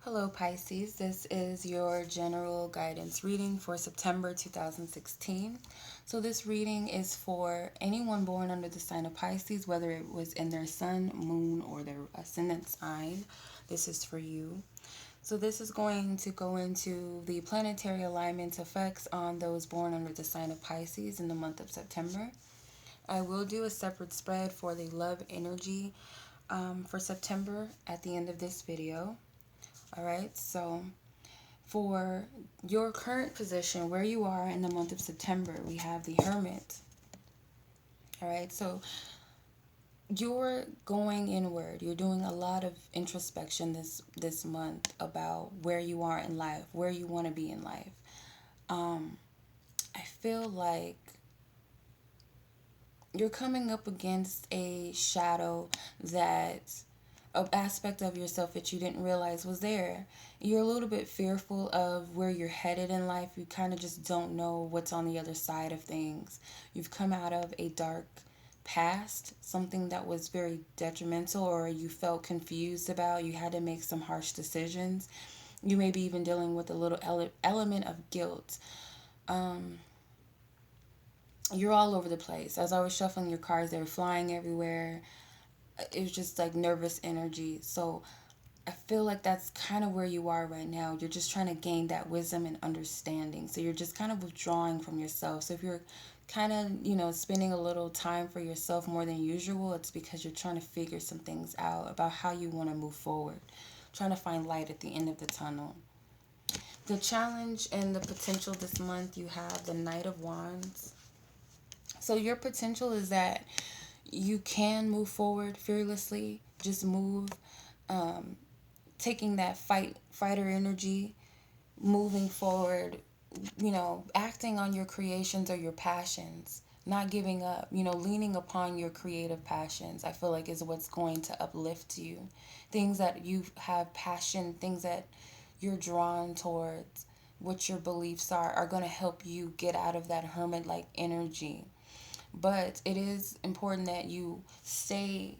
Hello, Pisces. This is your general guidance reading for September 2016. So, this reading is for anyone born under the sign of Pisces, whether it was in their sun, moon, or their ascendant sign. This is for you. So, this is going to go into the planetary alignment effects on those born under the sign of Pisces in the month of September. I will do a separate spread for the love energy for September at the end of this video. All right, so for your current position, where you are in the month of September, we have the Hermit. All right, so you're going inward. You're doing a lot of introspection this month about where you are in life, where you want to be in life. I feel like you're coming up against a shadow that an aspect of yourself that you didn't realize was there. You're a little bit fearful of where you're headed in life. You kind of just don't know what's on the other side of things. You've come out of a dark past, something that was very detrimental or you felt confused about. You had to make some harsh decisions. You may be even dealing with a little element of guilt. You're all over the place. As I was shuffling your cards, they were flying everywhere. It was just like nervous energy. So I feel like that's kind of where you are right now. You're just trying to gain that wisdom and understanding. So you're just kind of withdrawing from yourself. So if you're kind of, spending a little time for yourself more than usual, it's because you're trying to figure some things out about how you want to move forward, trying to find light at the end of the tunnel. The challenge and the potential this month, you have the Knight of Wands. So your potential is that you can move forward fearlessly. Just move, taking that fighter energy, moving forward, acting on your creations or your passions, not giving up, leaning upon your creative passions, I feel like is what's going to uplift you. Things that you have passion, things that you're drawn towards, what your beliefs are going to help you get out of that hermit like energy. But it is important that you stay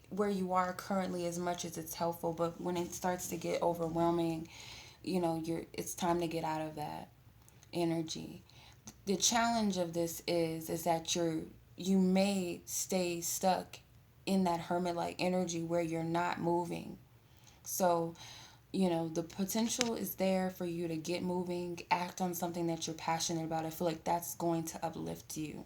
where you are currently as much as it's helpful. But when it starts to get overwhelming, it's time to get out of that energy. The challenge of this is that you may stay stuck in that hermit like energy where you're not moving. So, the potential is there for you to get moving, act on something that you're passionate about. I feel like that's going to uplift you.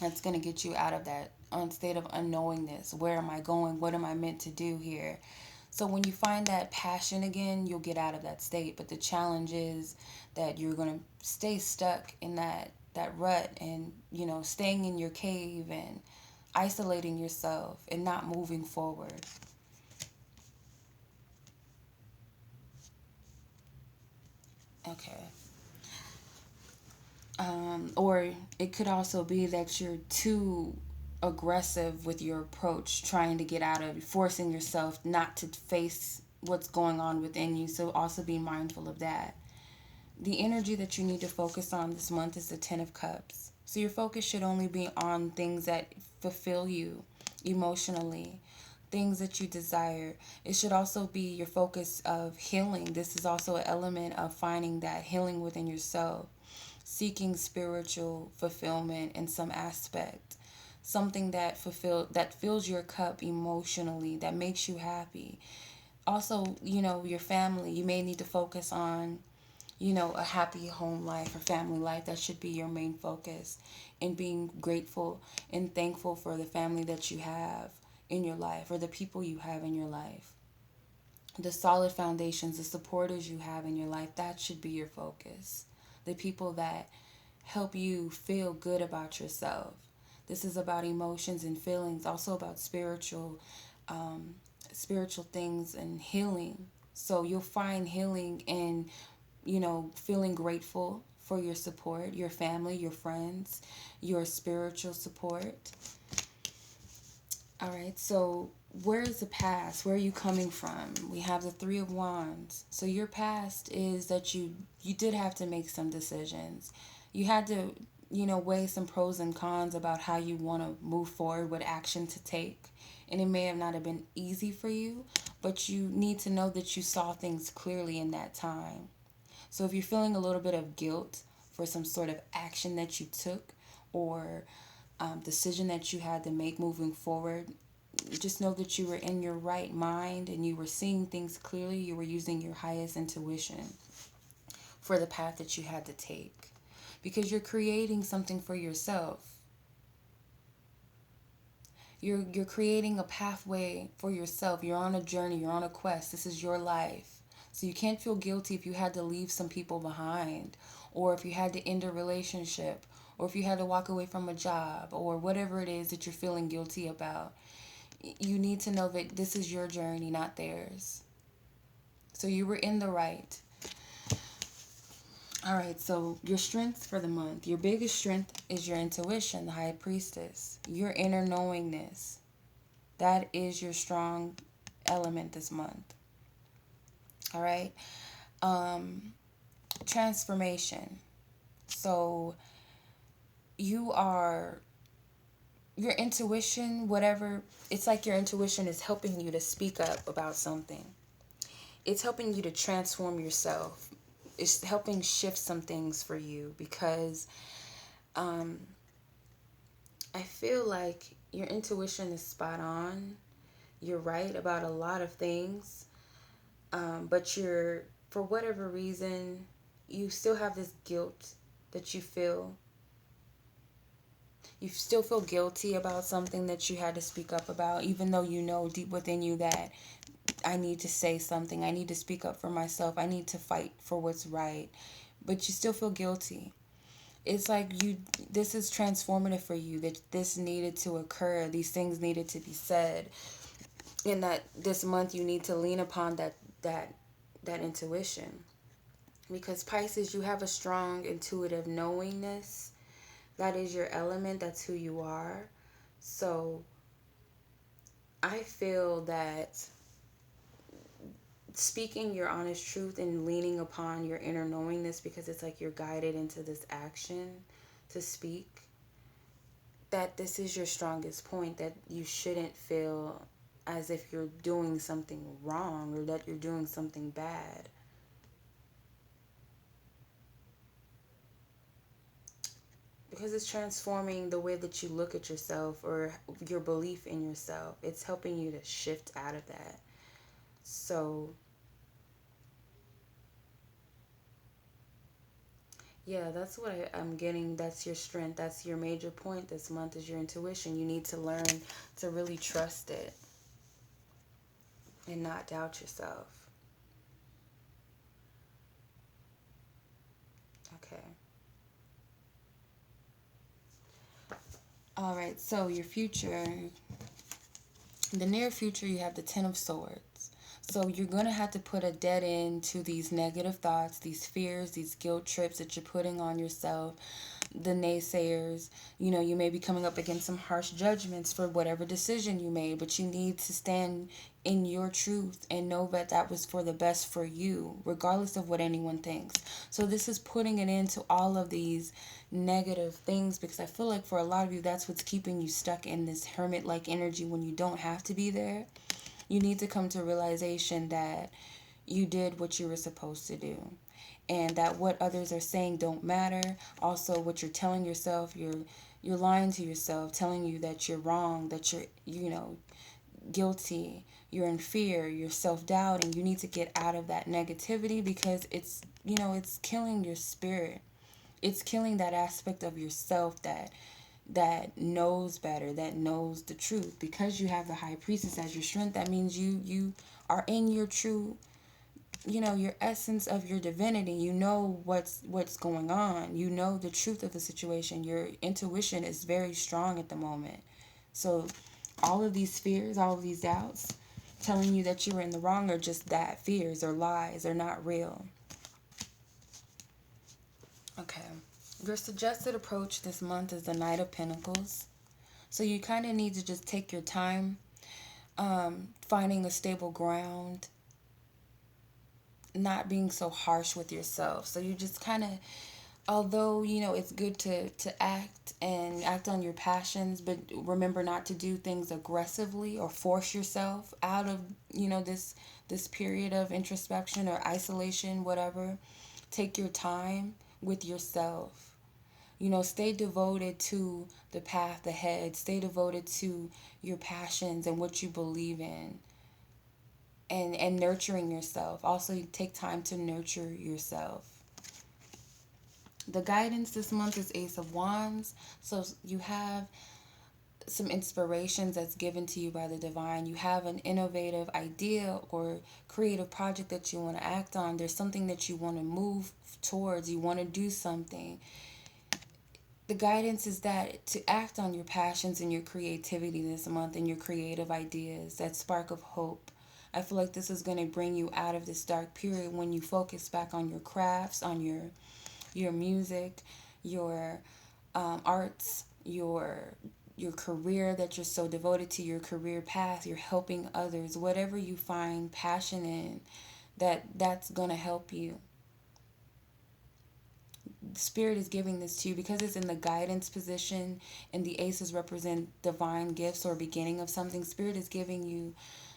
That's going to get you out of that state of unknowingness. Where am I going? What am I meant to do here? So when you find that passion again, you'll get out of that state. But the challenge is that you're going to stay stuck in that rut and, staying in your cave and isolating yourself and not moving forward. Okay. Or it could also be that you're too aggressive with your approach, trying to get out of, forcing yourself not to face what's going on within you. So also be mindful of that. The energy that you need to focus on this month is the Ten of Cups. So your focus should only be on things that fulfill you emotionally, things that you desire. It should also be your focus of healing. This is also an element of finding that healing within yourself, seeking spiritual fulfillment in some aspect, something that fills your cup emotionally, that makes you happy. Also, your family, you may need to focus on, a happy home life or family life. That should be your main focus, and being grateful and thankful for the family that you have in your life or the people you have in your life. The solid foundations, the supporters you have in your life, that should be your focus. The people that help you feel good about yourself. This is about emotions and feelings, also about spiritual things and healing. So you'll find healing in, feeling grateful for your support, your family, your friends, your spiritual support. All right, so where is the past? Where are you coming from? We have the Three of Wands. So your past is that you did have to make some decisions. You had to, weigh some pros and cons about how you want to move forward, what action to take. And it may have not have been easy for you, but you need to know that you saw things clearly in that time. So if you're feeling a little bit of guilt for some sort of action that you took, or decision that you had to make moving forward, just know that you were in your right mind and you were seeing things clearly. You were using your highest intuition for the path that you had to take, because you're creating something for yourself. You're creating a pathway for yourself. You're on a journey, you're on a quest. This is your life. So you can't feel guilty if you had to leave some people behind, or if you had to end a relationship, or if you had to walk away from a job, or whatever it is that you're feeling guilty about. You need to know that this is your journey, not theirs. So you were in the right. All right, so your strengths for the month. Your biggest strength is your intuition, the high priestess. Your inner knowingness. That is your strong element this month. All right. Transformation. So you are, your intuition, whatever, it's like your intuition is helping you to speak up about something. It's helping you to transform yourself. It's helping shift some things for you, because I feel like your intuition is spot on. You're right about a lot of things, but for whatever reason, you still have this guilt that you feel. You still feel guilty about something that you had to speak up about, even though you know deep within you that I need to say something. I need to speak up for myself. I need to fight for what's right. But you still feel guilty. It's like this is transformative for you, that this needed to occur. These things needed to be said. And that this month you need to lean upon that intuition. Because Pisces, you have a strong intuitive knowingness. That is your element. That's who you are. So I feel that speaking your honest truth and leaning upon your inner knowingness, because it's like you're guided into this action to speak, that this is your strongest point, that you shouldn't feel as if you're doing something wrong or that you're doing something bad. Because it's transforming the way that you look at yourself or your belief in yourself. It's helping you to shift out of that. So yeah, that's what I'm getting. That's your strength. That's your major point this month, is your intuition. You need to learn to really trust it and not doubt yourself. Okay. All right, so your future. In the near future, you have the Ten of Swords. So you're going to have to put a dead end to these negative thoughts, these fears, these guilt trips that you're putting on yourself, the naysayers. You know, you may be coming up against some harsh judgments for whatever decision you made, but you need to stand in your truth and know that that was for the best for you, regardless of what anyone thinks. So this is putting an end to all of these negative things, because I feel like for a lot of you, that's what's keeping you stuck in this hermit-like energy when you don't have to be there. You need to come to a realization that you did what you were supposed to do, and that what others are saying don't matter. Also, what you're telling yourself, you're lying to yourself, telling you that you're wrong, that you're, guilty, you're in fear, you're self-doubting. You need to get out of that negativity, because it's killing your spirit. It's killing that aspect of yourself that knows better, that knows the truth. Because you have the high priestess as your strength, that means you are in your true, your essence of your divinity. You know what's going on. You know the truth of the situation. Your intuition is very strong at the moment. So all of these fears, all of these doubts telling you that you were in the wrong are just that, fears or lies, are not real. Okay. Your suggested approach this month is the Knight of Pentacles. So you kind of need to just take your time, finding a stable ground, not being so harsh with yourself. So you just kind of although it's good to act on your passions, but remember not to do things aggressively or force yourself out of this period of introspection or isolation, whatever. Take your time with yourself. Stay devoted to the path ahead. Stay devoted to your passions and what you believe in, and nurturing yourself. Also, take time to nurture yourself. The guidance this month is Ace of Wands. So you have some inspirations that's given to you by the divine. You have an innovative idea or creative project that you want to act on. There's something that you want to move towards. You want to do something. The guidance is that to act on your passions and your creativity this month and your creative ideas, that spark of hope. I feel like this is going to bring you out of this dark period when you focus back on your crafts, on your music, your arts, your career that you're so devoted to, your career path, you're helping others, whatever you find passion in, that's going to help you. Spirit is giving this to you because it's in the guidance position and the aces represent divine gifts or beginning of something. Spirit is giving you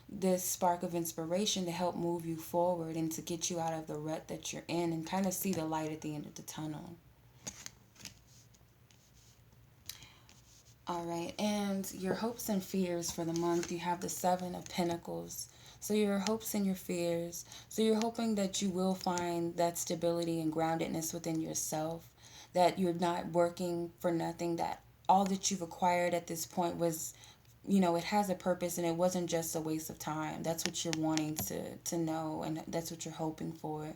this spark of inspiration to help move you forward and to get you out of the rut that you're in and kind of see the light at the end of the tunnel. All right, and your hopes and fears for the month, you have the Seven of Pentacles. So your hopes and your fears. So you're hoping that you will find that stability and groundedness within yourself, that you're not working for nothing, that all that you've acquired at this point was, it has a purpose and it wasn't just a waste of time. That's what you're wanting to know, and that's what you're hoping for.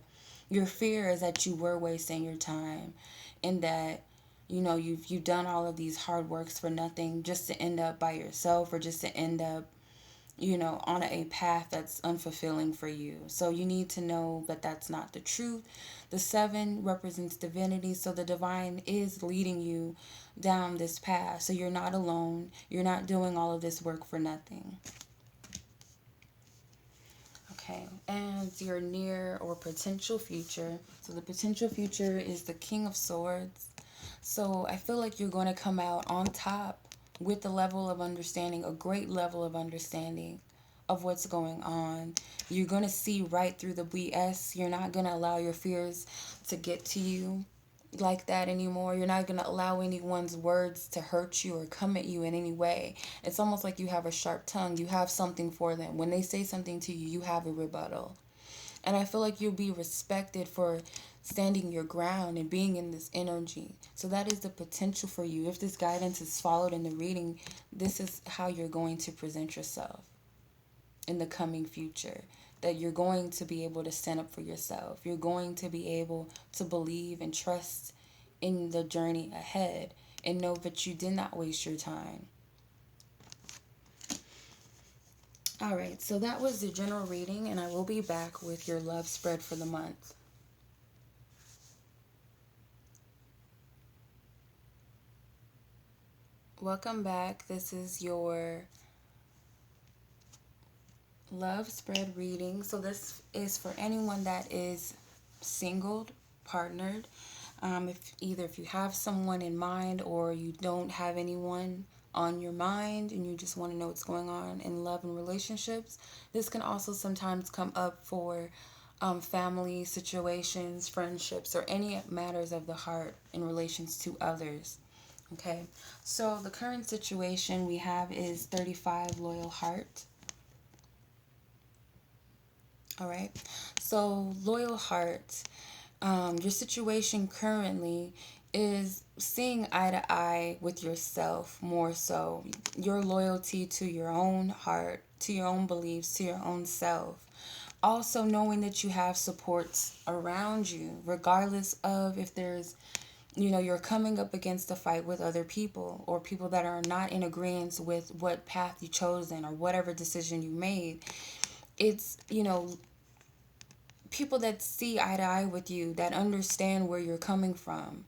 Your fear is that you were wasting your time and that you've done all of these hard works for nothing, just to end up by yourself or just to end up on a path that's unfulfilling for you. So you need to know that that's not the truth. The seven represents divinity, so the divine is leading you down this path. So you're not alone. You're not doing all of this work for nothing. Okay, and your near or potential future. So the potential future is the King of Swords. So I feel like you're going to come out on top with a level of understanding, a great level of understanding of what's going on. You're going to see right through the BS. You're not going to allow your fears to get to you like that anymore. You're not going to allow anyone's words to hurt you or come at you in any way. It's almost like you have a sharp tongue. You have something for them. When they say something to you, you have a rebuttal. And I feel like you'll be respected for standing your ground and being in this energy. So that is the potential for you. If this guidance is followed in the reading, this is how you're going to present yourself in the coming future. That you're going to be able to stand up for yourself. You're going to be able to believe and trust in the journey ahead and know that you did not waste your time. All right, so that was the general reading, and I will be back with your love spread for the month. Welcome back. This is your love spread reading. So this is for anyone that is singled, partnered. If you have someone in mind or you don't have anyone on your mind and you just want to know what's going on in love and relationships, this can also sometimes come up for family situations, friendships, or any matters of the heart in relations to others. Okay, so the current situation we have is 35 loyal heart. All right, so loyal heart, your situation currently is seeing eye to eye with yourself more so. Your loyalty to your own heart, to your own beliefs, to your own self. Also knowing that you have supports around you, regardless of if there's, you're coming up against a fight with other people or people that are not in agreement with what path you chosen or whatever decision you made. It's, people that see eye to eye with you, that understand where you're coming from.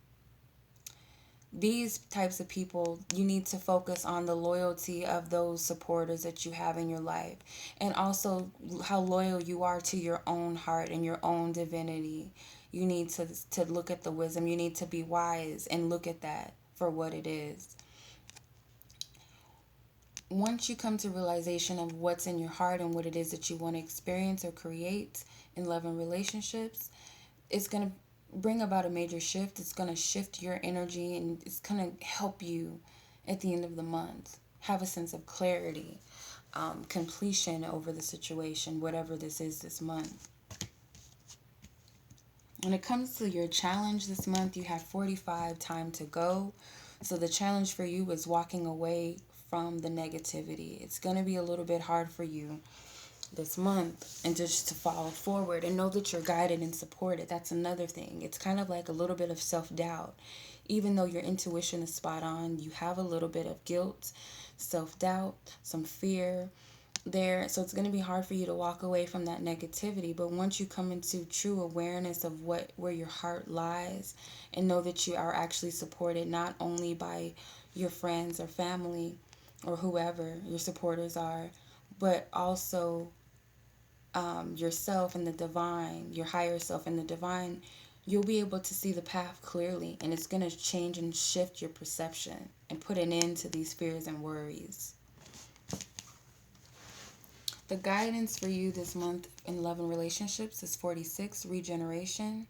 These types of people, you need to focus on the loyalty of those supporters that you have in your life, and also how loyal you are to your own heart and your own divinity. You need to look at the wisdom. You need to be wise and look at that for what it is. Once you come to realization of what's in your heart and what it is that you want to experience or create in love and relationships, it's going to bring about a major shift. It's going to shift your energy, and it's going to help you at the end of the month have a sense of clarity, completion over the situation, whatever this is this month. When it comes to your challenge this month, you have 45 time to go. So the challenge for you is walking away from the negativity. It's going to be a little bit hard for you this month, and just to follow forward and know that you're guided and supported. That's another thing. It's kind of like a little bit of self-doubt. Even though your intuition is spot on, you have a little bit of guilt, self-doubt, some fear there. So it's going to be hard for you to walk away from that negativity. But once you come into true awareness of where your heart lies, and know that you are actually supported not only by your friends or family or whoever your supporters are, but also yourself and the divine, your higher self and the divine, you'll be able to see the path clearly, and it's going to change and shift your perception and put an end to these fears and worries. The guidance for you this month in love and relationships is 46, regeneration.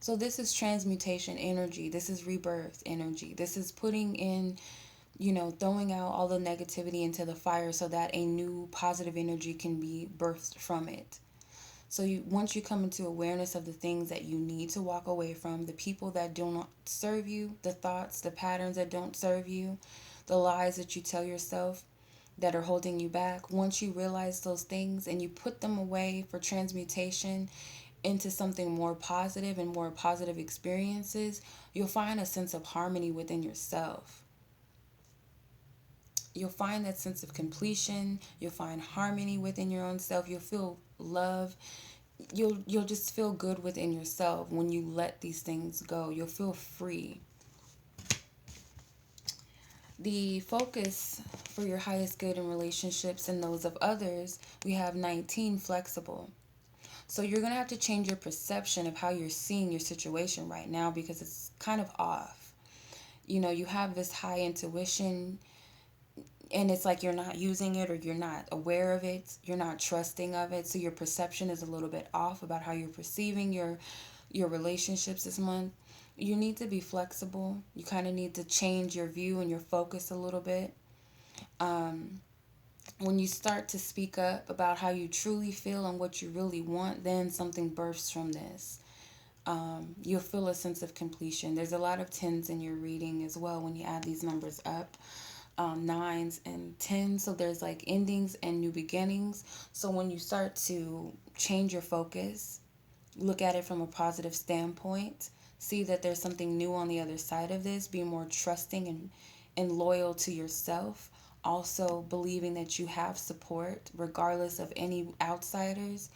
So this is transmutation energy. This is rebirth energy. This is putting in, throwing out all the negativity into the fire so that a new positive energy can be birthed from it. So once you come into awareness of the things that you need to walk away from, the people that do not serve you, the thoughts, the patterns that don't serve you, the lies that you tell yourself that are holding you back, once you realize those things and you put them away for transmutation into something more positive and more positive experiences, you'll find a sense of harmony within yourself. You'll find that sense of completion. You'll find harmony within your own self. You'll feel love. You'll just feel good within yourself when you let these things go. You'll feel free. The focus for your highest good in relationships and those of others, we have 19, flexible. So you're going to have to change your perception of how you're seeing your situation right now, because it's kind of off. You have this high intuition, and it's like you're not using it, or you're not aware of it. You're not trusting of it. So your perception is a little bit off about how you're perceiving your relationships this month. You need to be flexible. You kind of need to change your view and your focus a little bit. When you start to speak up about how you truly feel and what you really want, then something bursts from this. You'll feel a sense of completion. There's a lot of 10s in your reading as well when you add these numbers up. 9s and 10s. So there's like endings and new beginnings. So when you start to change your focus, look at it from a positive standpoint, see that there's something new on the other side of this, be more trusting and loyal to yourself. Also believing that you have support regardless of any outsiders,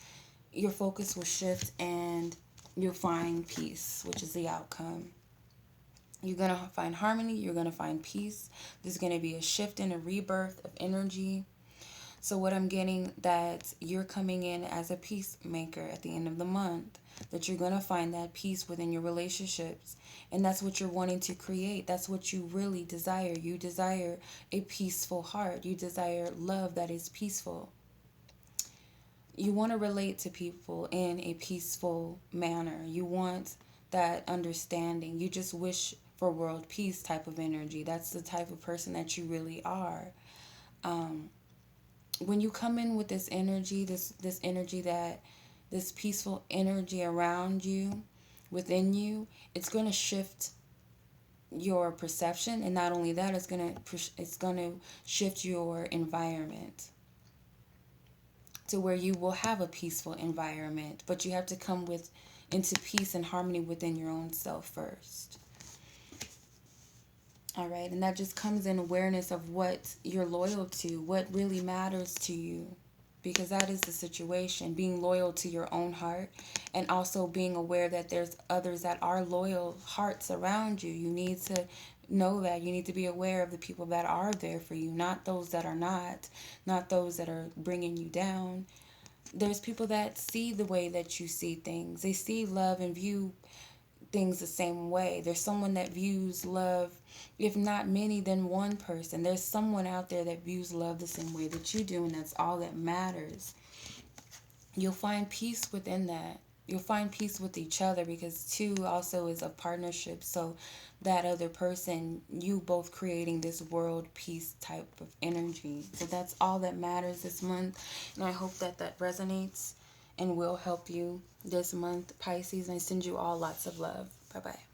your focus will shift and you'll find peace, which is the outcome. You're going to find harmony. You're going to find peace. There's going to be a shift and a rebirth of energy. So what I'm getting, that you're coming in as a peacemaker at the end of the month, that you're going to find that peace within your relationships. And that's what you're wanting to create. That's what you really desire. You desire a peaceful heart. You desire love that is peaceful. You want to relate to people in a peaceful manner. You want that understanding. You just wish for world peace type of energy. That's the type of person that you really are. When you come in with this energy, this energy, that this peaceful energy around you, within you, it's going to shift your perception, and not only that, it's going to shift your environment to where you will have a peaceful environment. But you have to come into peace and harmony within your own self first. All right, and that just comes in awareness of what you're loyal to, what really matters to you, because that is the situation. Being loyal to your own heart, and also being aware that there's others that are loyal hearts around you. You need to know that. You need to be aware of the people that are there for you, not those that are not those that are bringing you down. There's people that see the way that you see things. They see love and view things the same way. There's someone that views love, if not many, then one person. There's someone out there that views love the same way that you do, and that's all that matters. You'll find peace within that. You'll find peace with each other, because two also is a partnership. So that other person, you both creating this world peace type of energy. So that's all that matters this month. And I hope that that resonates and will help you this month, Pisces. And I send you all lots of love. Bye bye.